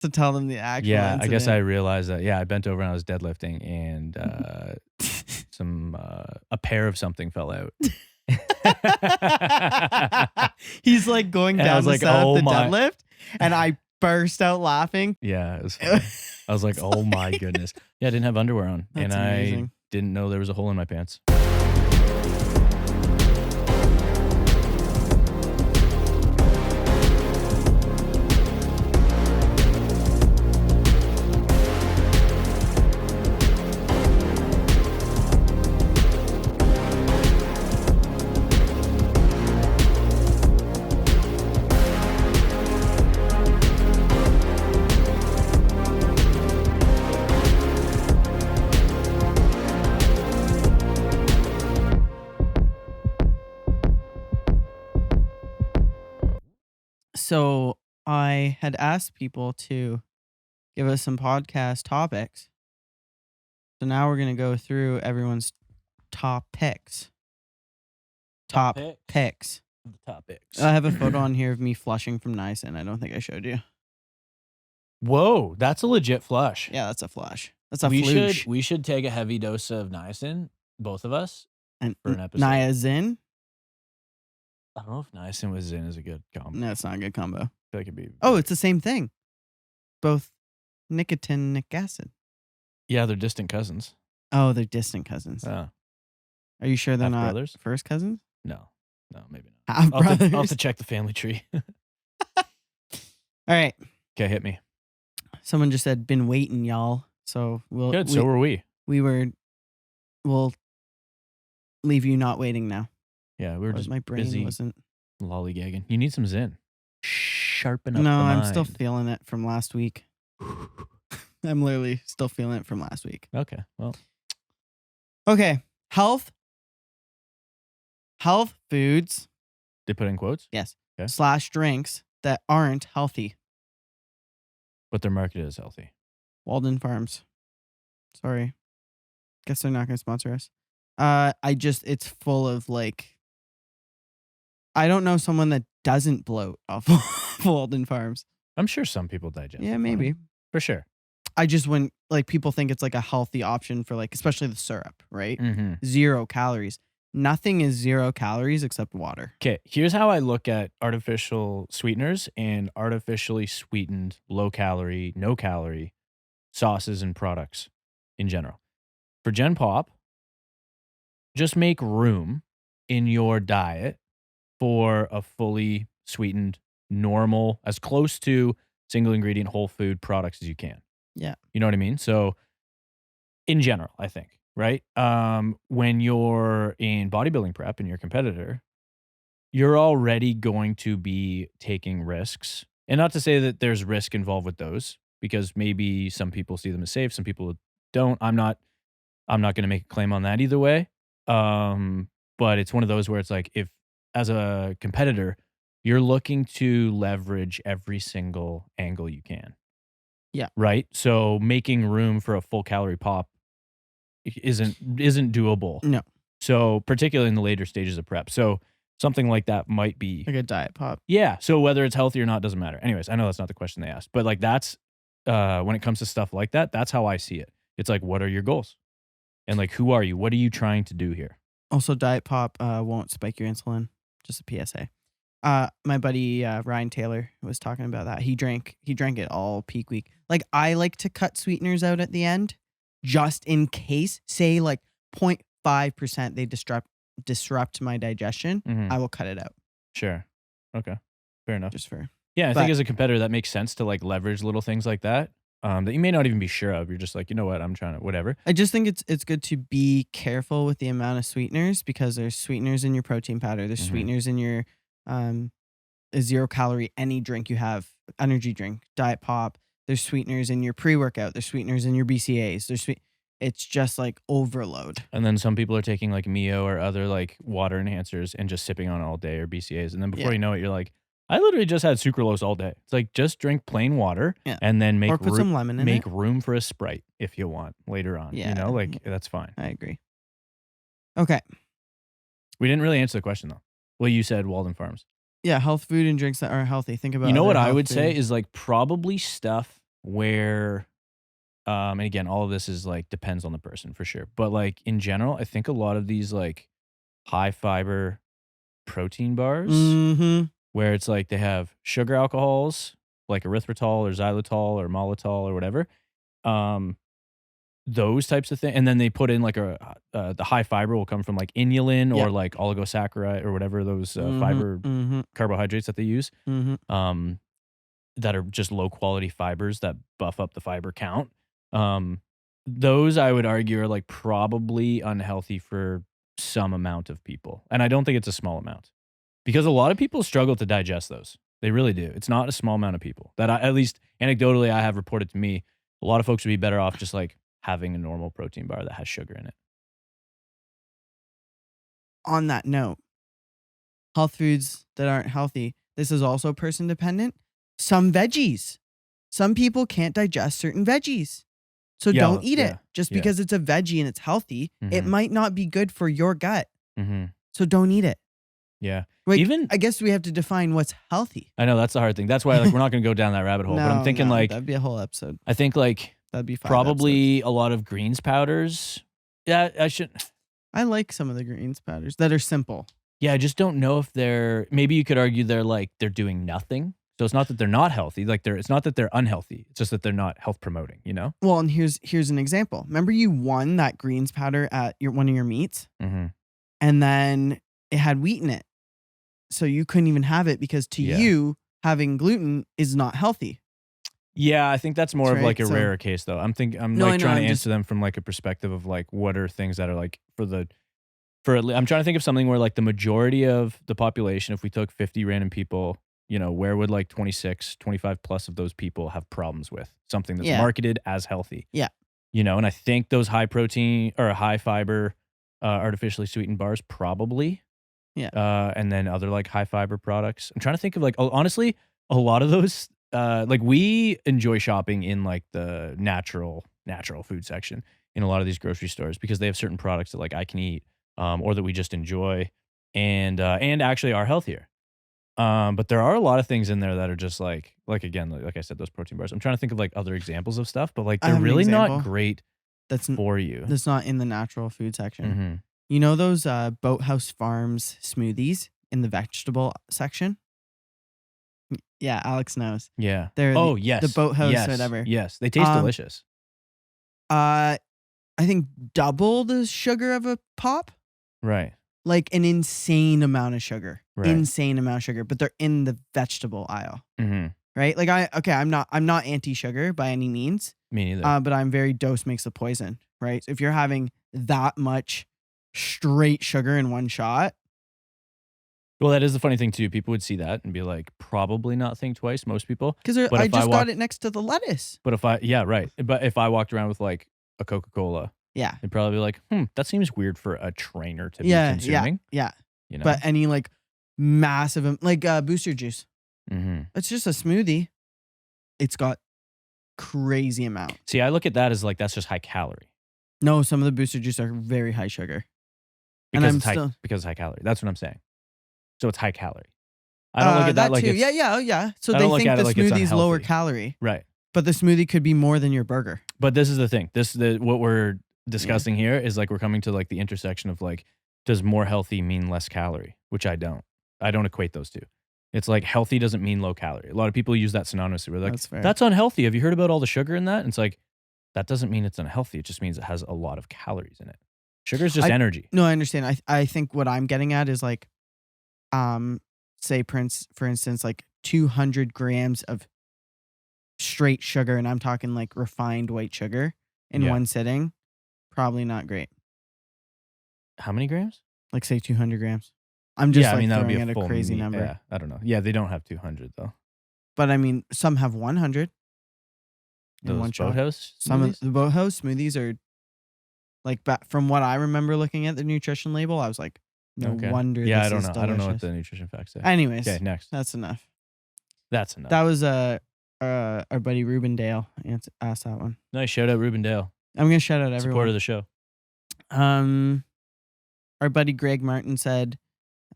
to tell them the actual Yeah, incident. I guess I realized that. Yeah, I bent over and I was deadlifting, and a pair of something fell out. He's like going And I down was to like, set up "Oh the my." deadlift, and I burst out laughing. Yeah, it was funny. I was like, "Oh my goodness." Yeah, I didn't have underwear on, That's and I amazing. didn't know there was a hole in my pants. So I had asked people to give us some podcast topics. So now we're going to go through everyone's top picks. Top picks. The topics. I have a photo on here of me flushing from niacin. I don't think I showed you. Whoa, that's a legit flush. Yeah, that's a flush. That's a flush. We should take a heavy dose of niacin, both of us, And for an episode. niacin? I don't know if niacin with Zin is a good combo. No, it's not a good combo. I feel like it'd be. Oh, it's the same thing. Both nicotinic acid. Yeah, they're distant cousins. Oh, they're distant cousins. Oh. Are you sure they're Half not brothers? first cousins? No, maybe not. Half brothers. I'll have to check the family tree. All right. Okay, hit me. Someone just said, "Been waiting, y'all." So Good. So were we. We'll leave you not waiting now. Yeah, we were just my brain busy wasn't lollygagging. You need some Zin. Sharpen up. No, the I'm mind. still feeling it from last week. I'm literally still feeling it from last week. Okay. Well. Okay. Health foods. They put in quotes? Yes. Okay. / drinks that aren't healthy. But their market is healthy. Walden Farms. Sorry. Guess they're not going to sponsor us. It's full of like, I don't know someone that doesn't bloat off Walden Farms. I'm sure some people digest. Yeah, maybe. For sure. I just when like people think it's like a healthy option for like, especially the syrup, right? Mm-hmm. 0 calories. Nothing is 0 calories except water. Okay, here's how I look at artificial sweeteners and artificially sweetened low calorie, no calorie sauces and products in general. For Gen Pop, just make room in your diet for a fully sweetened, normal, as close to single ingredient whole food products as you can. Yeah. You know what I mean? So in general, I think. Right? When you're in bodybuilding prep and you're a competitor, you're already going to be taking risks. And not to say that there's risk involved with those, because maybe some people see them as safe, some people don't. I'm not going to make a claim on that either way. But it's one of those where it's like, if as a competitor, you're looking to leverage every single angle you can. Yeah. Right? So making room for a full calorie pop isn't doable. No. So particularly in the later stages of prep. So something like that might be like a diet pop. Yeah. So whether it's healthy or not doesn't matter. Anyways, I know that's not the question they asked, but like that's when it comes to stuff like that, that's how I see it. It's like, what are your goals? And like, who are you? What are you trying to do here? Also, diet pop won't spike your insulin. Just a PSA. My buddy Ryan Taylor was talking about that. He drank it all peak week. Like, I like to cut sweeteners out at the end, just in case. Say like 0.5% they disrupt my digestion. Mm-hmm. I will cut it out. Sure. Okay. Fair enough. Just for I think as a competitor that makes sense to like leverage little things like that. That you may not even be sure of. You're just like, you know what, I'm trying to whatever. I just think it's good to be careful with the amount of sweeteners, because there's sweeteners in your protein powder. There's sweeteners in your 0 calorie any drink you have, energy drink, diet pop. There's sweeteners in your pre-workout. There's sweeteners in your BCAAs. It's just like overload. And then some people are taking like Mio or other like water enhancers and just sipping on it all day, or BCAAs. And then before you know it, you're like, I literally just had sucralose all day. It's like, just drink plain water and then make some lemon in make room for a Sprite if you want later on. Yeah. You know, like that's fine. I agree. Okay. We didn't really answer the question though. Well, you said Walden Farms. Yeah, health food and drinks that are healthy. Think about what I would say is like probably stuff where and again, all of this is like depends on the person for sure. But like in general, I think a lot of these like high fiber protein bars Mm-hmm. where it's like they have sugar alcohols like erythritol or xylitol or maltitol or whatever. Um, those types of things, and then they put in like the high fiber will come from like inulin or Yep. like oligosaccharide or whatever those Mm-hmm. fiber Mm-hmm. carbohydrates that they use. Mm-hmm. That are just low quality fibers that buff up the fiber count. Um, those I would argue are like probably unhealthy for some amount of people. And I don't think it's a small amount because a lot of people struggle to digest those. They really do. It's not a small amount of people that at least anecdotally I have reported to me. A lot of folks would be better off just like having a normal protein bar that has sugar in it. On that note, health foods that aren't healthy, this is also person dependent. Some veggies. Some people can't digest certain veggies. So Yeah, don't eat yeah, it. Just yeah. because it's a veggie and it's healthy, it Mhm. might not be good for your gut. Mm-hmm. So don't eat it. Yeah. Like, Even I guess we have to define what's healthy. I know that's the hard thing. That's why like we're not going to go down that rabbit hole. But I'm thinking like that'd be a whole episode. I think like That'd be 5 probably episodes. a lot of greens powders. Yeah, I should. I like some of the greens powders that are simple. Yeah, I just don't know if they're. Maybe you could argue they're doing nothing. So it's not that they're not healthy. Like it's not that they're unhealthy. It's just that they're not health promoting. You know. Well, and here's an example. Remember you won that greens powder at one of your meets, Mm-hmm. and then it had wheat in it, so you couldn't even have it because to Yeah. you having gluten is not healthy. Yeah, I think that's more That's of like right, a so- rarer case though. I'm No, I like know, trying to I'm answer just- them from like a perspective of like what are things that are like I'm trying to think of something where like the majority of the population, if we took 50 random people, you know, where would like 26, 25 plus of those people have problems with something that's Yeah. marketed as healthy? Yeah. You know, and I think those high protein or high fiber artificially sweetened bars probably. Yeah. And then other like high fiber products. I'm trying to think of like honestly, a lot of those like we enjoy shopping in like the natural food section in a lot of these grocery stores because they have certain products that like I can eat or that we just enjoy and actually are healthier. But there are a lot of things in there that are just like again, like I said, those protein bars. I'm trying to think of like other examples of stuff, but like I they're have an really not example. great That's for you. that's not in the natural food section. Mm-hmm. You know those Boathouse Farms smoothies in the vegetable section? Yeah, Alex knows. Yeah. They're Yes. the Boathouse yes, whatever. Yes. They taste delicious. I think double the sugar of a pop. Right. Like an insane amount of sugar. Right. Insane amount of sugar, but they're in the vegetable aisle. Mm-hmm. Right? Like I'm not anti-sugar by any means. Me neither. But I'm very dose makes the poison, right? So if you're having that much straight sugar in one shot, Well, that is the funny thing too. People would see that and be like, probably not think twice. Most people. because But I if just got it next to the lettuce. But if I walked around with like a Coca-Cola, Yeah. they'd probably be like, that seems weird for a trainer to be Yeah. consuming. Yeah. You know. But any like massive like booster juice. Mm-hmm. It's just a smoothie. It's got crazy amount. See, I look at that as like that's just high calorie No, some of the booster juice are very high sugar. And because I'm it's high still because it's high calorie. That's what I'm saying. So it's high calorie. I don't look at that like too. it's Yeah. So I they don't look think at the it like it's smoothie's lower unhealthy. calorie, right. but the smoothie could be more than your burger. But this is the thing. What we're discussing here is like we're coming to like the intersection of like, does more healthy mean less calorie? Which I don't. I don't equate those two. It's like healthy doesn't mean low calorie. A lot of people use that synonymously. We're like, That's fair. that's unhealthy. Have you heard about all the sugar in that? And it's like, that doesn't mean it's unhealthy. It just means it has a lot of calories in it. Sugar is just energy. No, I understand. I think what I'm getting at is like, say for instance, like 200 grams of straight sugar, and I'm talking like refined white sugar in Yeah. one sitting, probably not great. How many grams? Like say 200 grams. I'm just yeah, I mean, that would throwing be a out full a crazy meat. number. Yeah, I don't know. Yeah, they don't have 200 though. But I mean, some have 100 in Those one shot. Boathouse Some of smoothies? the Boathouse smoothies are like from what I remember looking at the nutrition label, I was like, no Okay. wonder. Yeah, this I don't is know. I don't know what delicious. the nutrition facts say. Anyways, Okay, next. that's enough. That's enough. That was our buddy Ruben Dale asked that one. Nice shout out Ruben Dale. I'm gonna shout out everyone. Supporter of the show. Our buddy Greg Martin said,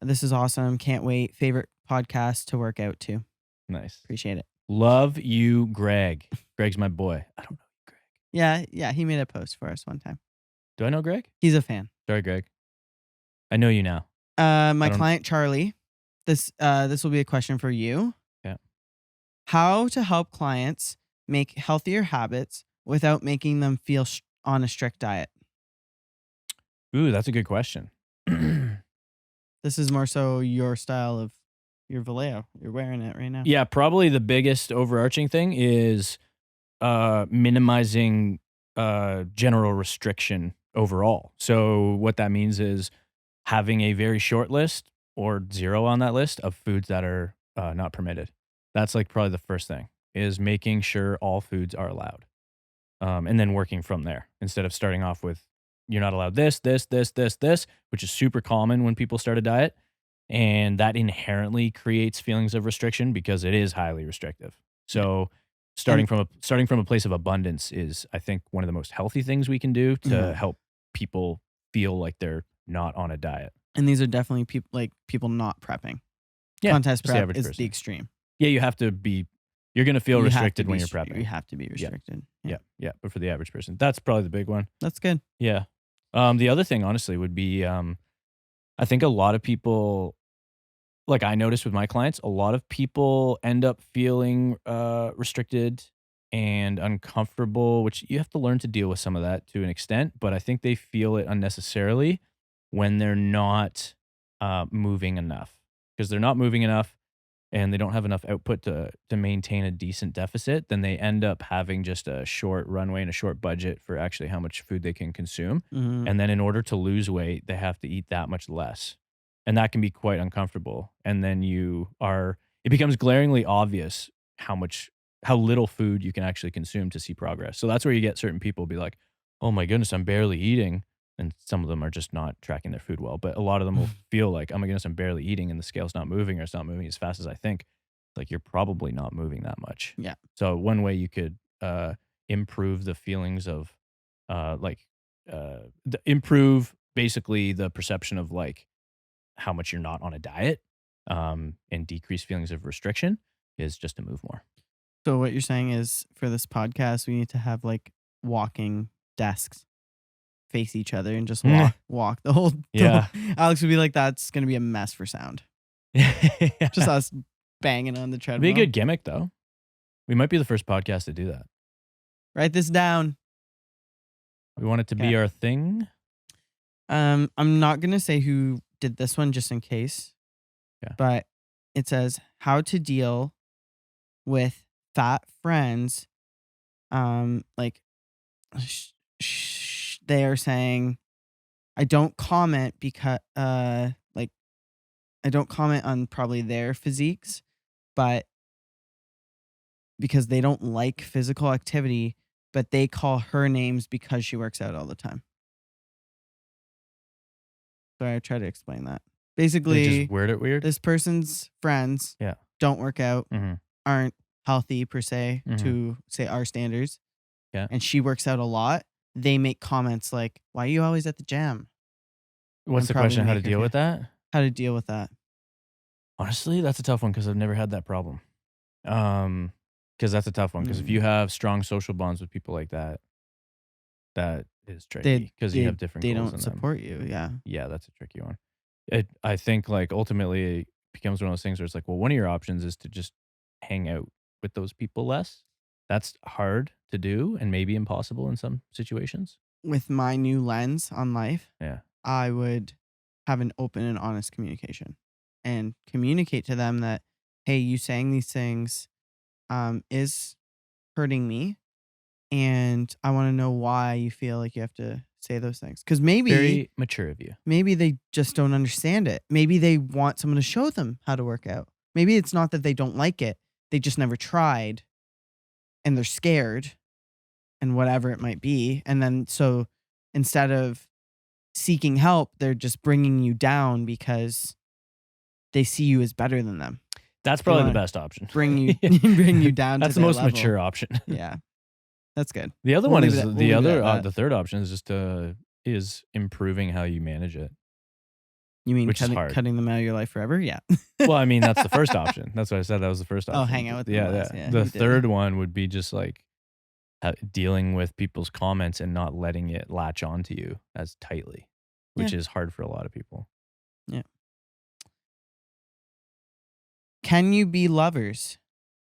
"This is awesome. Can't wait. Favorite podcast to work out to. Nice. Appreciate it." Love you, Greg. Greg's my boy. I don't know Greg. Yeah, he made a post for us one time. Do I know Greg? He's a fan. Sorry, Greg. I know you now. My don't- client Charlie, this will be a question for you. Yeah. How to help clients make healthier habits without making them feel on a strict diet? Ooh, that's a good question. This is more so your style of your Vallejo. You're wearing it right now. Yeah, probably the biggest overarching thing is minimizing general restriction overall. So what that means is having a very short list or 0 on that list of foods that are not permitted. That's like probably the first thing, is making sure all foods are allowed. And then working from there instead of starting off with, you're not allowed this, which is super common when people start a diet. And that inherently creates feelings of restriction because it is highly restrictive. So starting from a place of abundance is, I think, one of the most healthy things we can do to help people feel like they're not on a diet. And these are definitely people not prepping. Yeah, Contest just the prep average is person. the extreme. Yeah, you have to be. You're going to feel restricted when you're prepping. You have to be restricted. Yeah. But for the average person, that's probably the big one. That's good. Yeah. The other thing, honestly, would be I think a lot of people, like I noticed with my clients, a lot of people end up feeling restricted and uncomfortable, which you have to learn to deal with some of that to an extent. But I think they feel it unnecessarily when they're not moving enough, because they're not moving enough and they don't have enough output to maintain a decent deficit. Then they end up having just a short runway and a short budget for actually how much food they can consume. And then in order to lose weight, they have to eat that much less. And that can be quite uncomfortable. And then it becomes glaringly obvious how little food you can actually consume to see progress. So that's where you get certain people be like, oh my goodness, I'm barely eating. And some of them are just not tracking their food well. But a lot of them will feel like, oh my goodness, I'm barely eating and the scale's not moving, or it's not moving as fast as I think. Like, you're probably not moving that much. Yeah. So one way you could improve the feelings of improve basically the perception of like how much you're not on a diet and decrease feelings of restriction is just to move more. So what you're saying is, for this podcast, we need to have like walking desks face each other and just walk the whole. Yeah. Alex would be like, that's going to be a mess for sound. Just us banging on the treadmill. It'd be a good gimmick though. We might be the first podcast to do that. Write this down. We want it to be our thing. I'm not going to say who did this one just in case. Yeah. But it says how to deal with fat friends. Like they are saying, I don't comment because I don't comment on probably their physiques, but because they don't like physical activity, but they call her names because she works out all the time. So I try to explain that. Basically, They just word it weird. this person's friends don't work out, aren't healthy per se to say our standards. Yeah. And she works out a lot. They make comments like, why are you always at the gym? What's the question? How to deal with that? How to deal with that? Honestly, that's a tough one because I've never had that problem. Because that's a tough one. Because if you have strong social bonds with people like that, that is tricky because you have different They goals don't in support you. Yeah. Yeah, that's a tricky one. I think like ultimately it becomes one of those things where it's like, well, one of your options is to just hang out with those people less. That's hard to do and maybe impossible in some situations. With my new lens on life, Yeah. I would have an open and honest communication and communicate to them that, hey, you saying these things is hurting me. And I want to know why you feel like you have to say those things. Because maybe Very mature of you. Maybe they just don't understand it. Maybe they want someone to show them how to work out. Maybe it's not that they don't like it. They just never tried and they're scared and whatever it might be. And then so instead of seeking help, they're just bringing you down because they see you as better than them. That's probably the best option. Bring you down. That's to the most level. mature option. Yeah. That's good. The other one is the third option is just is improving how you manage it. You mean which is hard. cutting them out of your life forever? Yeah. Well, I mean, that's the first option. That's what I said. That was the first option. Oh, hang out with them Yeah, less. yeah. Yeah, The you did. third one would be just like dealing with people's comments and not letting it latch onto you as tightly, which is hard for a lot of people. Yeah. Can you be lovers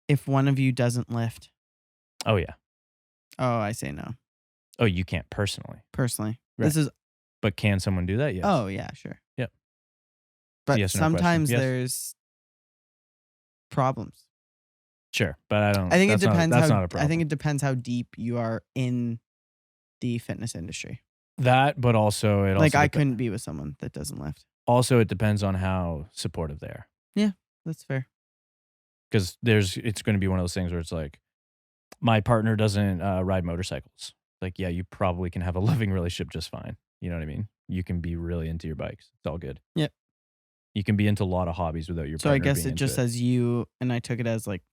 if one of you doesn't lift? Oh, yeah. Oh, I say no. Oh, you can't personally. Personally. Right. This is But can someone do that? Yes. Oh, yeah, sure. Yep. But Yes or no question? sometimes Yes. there's problems. Sure, but I don't. I think it that's not- depends That's how not a problem. I think it depends how deep you are in the fitness industry. that, but also it Like also I couldn't be with someone that doesn't lift. also it depends on how supportive they are. That's fair. Because it's going to be one of those things where it's like, my partner doesn't ride motorcycles. Like, yeah, you probably can have a loving relationship just fine. You know what I mean? You can be really into your bikes. It's all good. Yep. You can be into a lot of hobbies without your So partner I guess being it into just says you, and I took it as like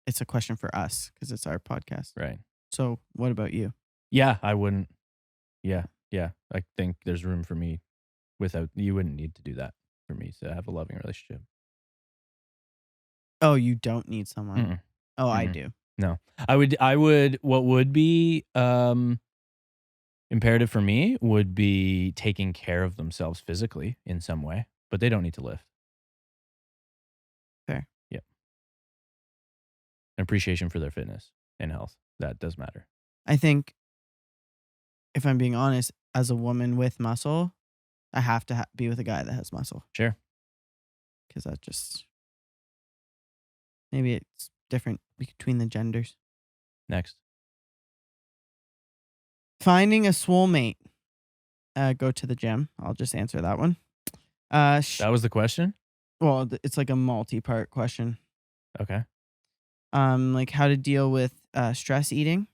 it's a question for us because it's our podcast. Right. So what about you? Yeah, I wouldn't. Yeah. I think there's room for me you wouldn't need to do that for me to have a loving relationship. Oh, you don't need someone. Mm-mm. Oh, I Mm-mm. do. No, what would be imperative for me would be taking care of themselves physically in some way, but they don't need to lift. Fair. Yep. An appreciation for their fitness and health. That does matter. I think if I'm being honest, as a woman with muscle, I have to be with a guy that has muscle Sure. because that just maybe it's different between the genders. Next. Finding a soulmate. Go to the gym. I'll just answer that one. That was the question? Well, it's like a multi-part question. Okay. Like how to deal with stress eating.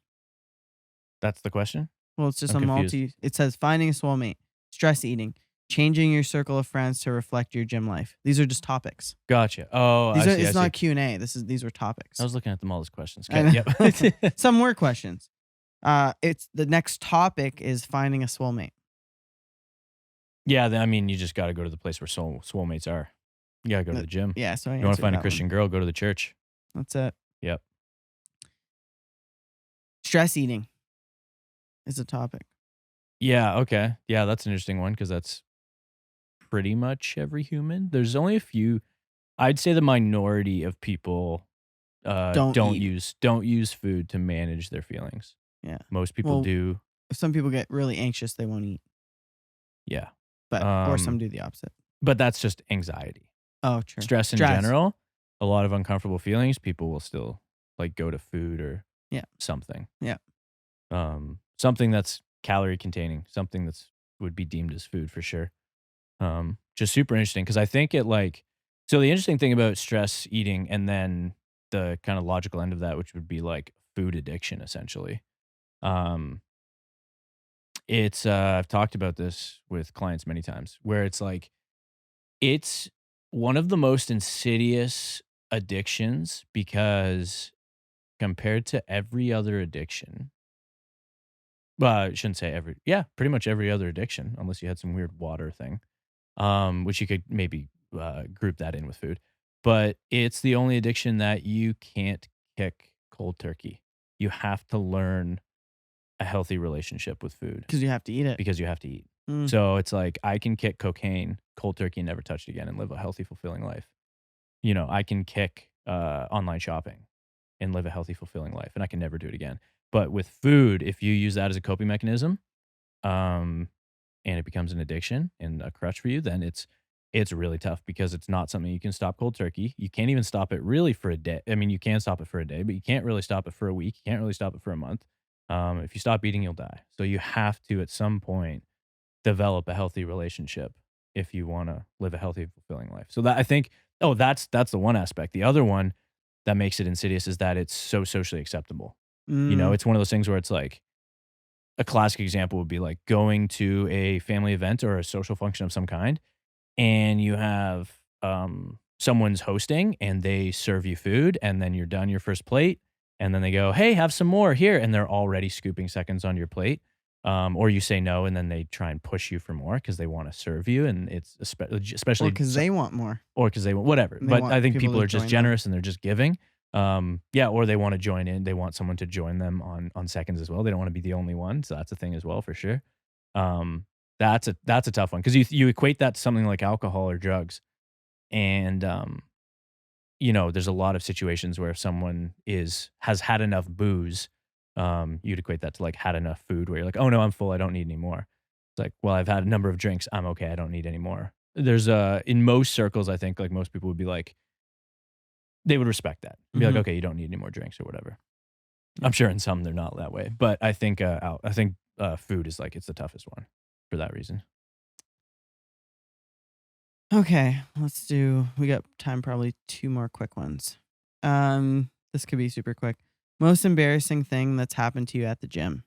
That's the question? Well, it's just I'm a confused. It says finding a soulmate, stress eating, changing your circle of friends to reflect your gym life. These are just topics. Gotcha. Oh, I see. It's I not Q&A. These were topics. was looking at them all as questions. I Okay. know. Yep. Some more questions. It's the next topic is finding a soulmate. Yeah, I mean, you just got to go to the place where soulmates are. You got to go to the gym. Yeah, so You want to find a Christian girl, go to the church. That's it. Yep. Stress eating is a topic. Yeah, okay. Yeah, that's an interesting one because that's pretty much every human. There's only a few. I'd say the minority of people don't use food to manage their feelings. Yeah. Most people Well, do. Some people get really anxious, they won't eat. Yeah. But or some do the opposite. But that's just anxiety. Oh, true. Stress in general, a lot of uncomfortable feelings, people will still like go to food or something. Yeah. Something that's calorie containing, something that's would be deemed as food for sure. Just super interesting because I think so the interesting thing about stress eating and then the kind of logical end of that, which would be like food addiction essentially. It's I've talked about this with clients many times where it's like it's one of the most insidious addictions because compared to every other addiction, well, I shouldn't say pretty much every other addiction, unless you had some weird water thing, which you could maybe group that in with food. But it's the only addiction that you can't kick cold turkey. You have to learn a healthy relationship with food Because you have to eat it. because you have to eat. Mm. So it's like I can kick cocaine, cold turkey, and never touch it again and live a healthy, fulfilling life. You know, I can kick online shopping and live a healthy, fulfilling life, and I can never do it again. But with food, if you use that as a coping mechanism, and it becomes an addiction and a crutch for you, then it's really tough because it's not something you can stop cold turkey. You can't even stop it really for a day. I mean, you can stop it for a day, but you can't really stop it for a week. You can't really stop it for a month. If you stop eating, you'll die. So you have to, at some point, develop a healthy relationship if you want to live a healthy, fulfilling life. So that I think, that's the one aspect. The other one that makes it insidious is that it's so socially acceptable. You know, it's one of those things where it's like a classic example would be like going to a family event or a social function of some kind, and you have someone's hosting and they serve you food, and then you're done your first plate, and then they go, "Hey, have some more here," and they're already scooping seconds on your plate. Or you say no, and then they try and push you for more because they want to serve you, and it's especially because they want more. or because they want whatever. They But want I think people people to are just join them. generous and they're just giving. Yeah, or they want to join in. They want someone to join them on seconds as well. They don't want to be the only one, so that's a thing as well for sure. That's a tough one because you equate that to something like alcohol or drugs, and there's a lot of situations where if someone has had enough booze, you'd equate that to like had enough food, where you're like, oh no, I'm full, I don't need any more. It's like, well, I've had a number of drinks, I'm okay, I don't need any more. There's in most circles, I think like most people would be like, they would respect that. Be like, Mhm. okay, you don't need any more drinks or whatever. I'm sure in some they're not that way, but I think food is like it's the toughest one for that reason. Okay, we got time, probably 2 more quick ones. This could be super quick. Most embarrassing thing that's happened to you at the gym?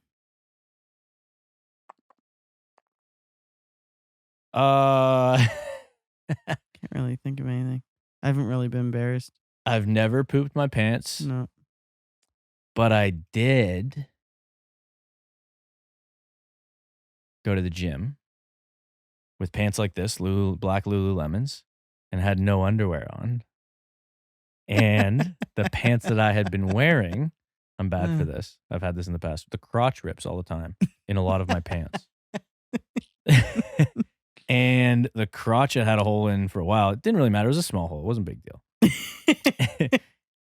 Uh, Can't really think of anything. I haven't really been embarrassed. I've never pooped my pants, No. but I did go to the gym with pants like this, black Lululemons, and had no underwear on. And the pants that I had been wearing, I'm bad for this. I've had this in the past. The crotch rips all the time in a lot of my pants. And the crotch had a hole in for a while. It didn't really matter. It was a small hole. It wasn't a big deal.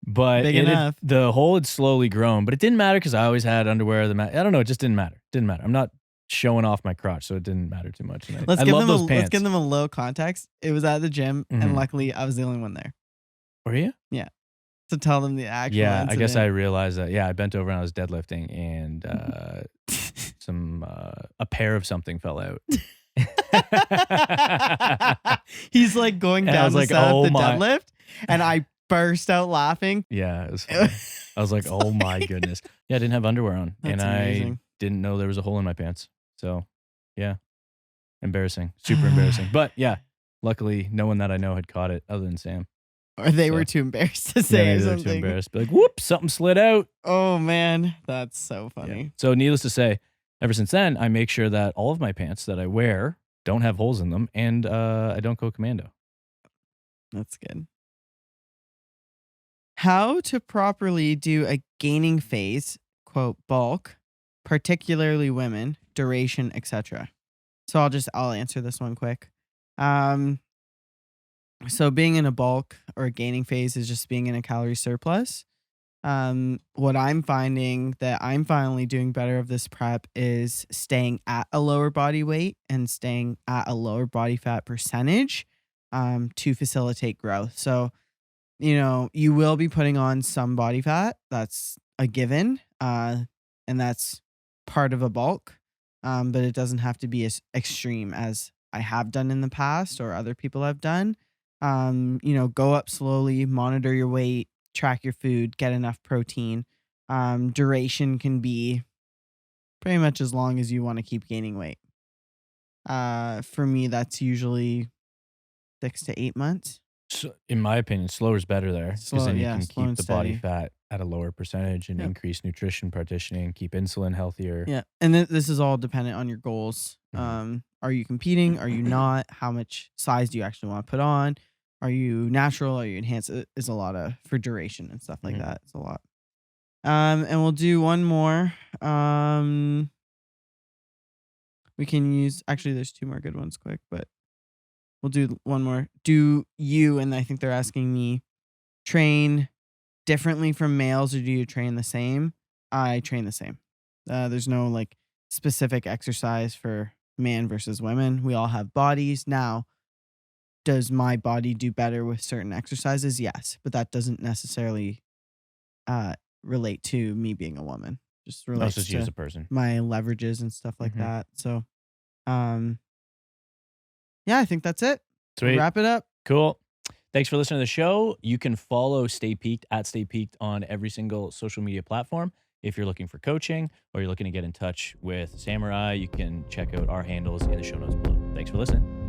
But Big enough. the hole had slowly grown, but it didn't matter because I always had underwear. I don't know. It just didn't matter. Didn't matter. I'm not showing off my crotch, so it didn't matter too much. And Let's I give love them those pants. let's give them a little context. It was at the gym, Mhm. and luckily I was the only one there Were you? to tell them the actual Yeah, I guess I incident. realized that. Yeah, I bent over and I was deadlifting, and a pair of something fell out. He's like going And I down was to like, set up "Oh the my." deadlift, and I burst out laughing. Yeah, it was funny. I was like, oh my goodness. Yeah, I didn't have underwear on, and That's I amazing. didn't know there was a hole in my pants. So, yeah, embarrassing, super embarrassing. But yeah, luckily, no one that I know had caught it other than Sam. Or they were So, too embarrassed to Yeah, say maybe they were too something. embarrassed. Be like, whoops, something slid out. Oh man, that's so Yeah. funny. So, needless to say, ever since then, I make sure that all of my pants that I wear don't have holes in them, and I don't go commando. That's good. How to properly do a gaining phase, quote, bulk, particularly women, duration, etc. So I'll answer this one quick. Um, so being in a bulk or a gaining phase is just being in a calorie surplus. What I'm finding that I'm finally doing better of this prep is staying at a lower body weight and staying at a lower body fat percentage to facilitate growth. So, you will be putting on some body fat. That's a given. And that's part of a bulk. But it doesn't have to be as extreme as I have done in the past or other people have done. Go up slowly, monitor your weight, track your food, get enough protein. Duration can be pretty much as long as you want to keep gaining weight. For me, that's usually 6 to 8 months. So, in my opinion, slower is better there because then you can Slow keep and the body steady. fat at a lower percentage and Yep. increase nutrition partitioning, keep insulin healthier. Yeah, and this is all dependent on your goals. Mhm. Are you competing? Are you not? How much size do you actually want to put on? Are you natural? Are you enhanced? It is a lot of for duration and stuff like Mhm. that. It's a lot. And we'll do one more. We can use actually. There's 2 more good ones, quick, but we'll do one more. Do you? And I think they're asking me, train differently from males, or do you train the same? I train the same. There's no like specific exercise for man versus women. We all have bodies. Now, does my body do better with certain exercises? Yes, but that doesn't necessarily uh, relate to me being a woman. Just That's relates just you as to a person. my leverages and stuff like Mhm. that. So, um, yeah, I think that's it. Sweet. Wrap it up. Cool. Thanks for listening to the show. You can follow Stay Peaked at Stay Peaked on every single social media platform. If you're looking for coaching or you're looking to get in touch with Samurai, you can check out our handles in the show notes below. Thanks for listening.